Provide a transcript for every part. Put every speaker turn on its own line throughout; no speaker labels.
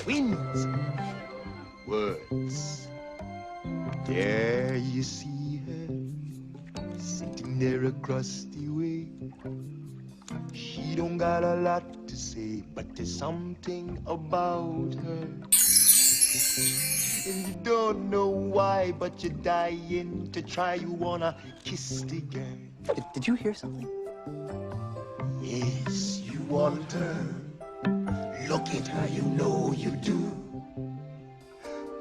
Winds, words. There you see her, sitting there across the way. She don't got a lot to say, but there's something about her. And you don't know why, but you're dying to try. You wanna kiss the girl.
Did you hear something?
Yes, you want her. Look at her, you know you do.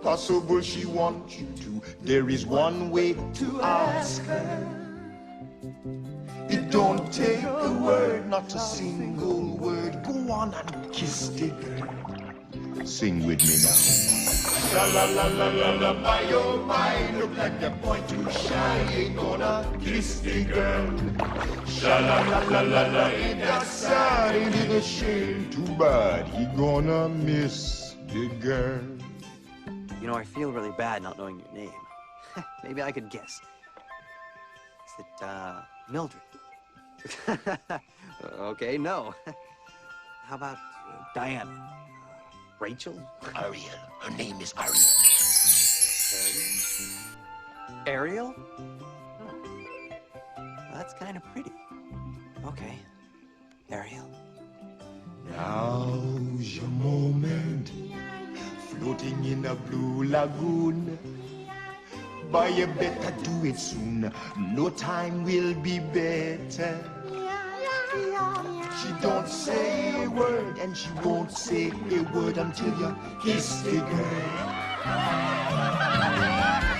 Possible she wants you to. There is one way to ask her. It don't take a word, not a single word. Go on and kiss the girl. Sing with me now. Sha la la la la la, my oh my. Look like the boy too shy. Ain't gonna kiss the girl. Sha la la la la la, ain't that sad? Ain't it a shame? Too bad he gonna miss the girl.
You know, I feel really bad not knowing your name. Maybe I could guess. Is it, Mildred? Okay, no. How about Diana? Rachel?
Ariel. Her name is Ariel.
Ariel? Oh. Well, that's kind of pretty. Okay, Ariel.
Now's your moment, floating in a blue lagoon. But you better do it soon, no time will be better. She don't say a word, and she won't say a word until you kiss the girl.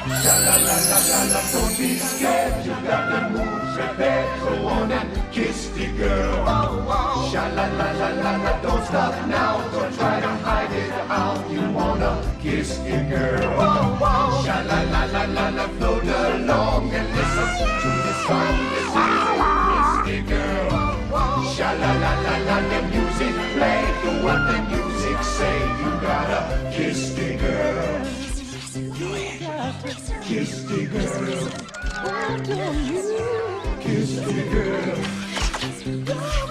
La la la la la la, don't be scared, you got the moves prepared. Go on and kiss the girl. Sha la la la la la, don't stop now, don't try to hide it out. You wanna kiss the girl. Sha la la la la la, float along and listen to the song. This is kiss the girl. Sha la la la la, the music play. Do what the music say. You gotta kiss the girl. Kiss the girl. Kiss the girl.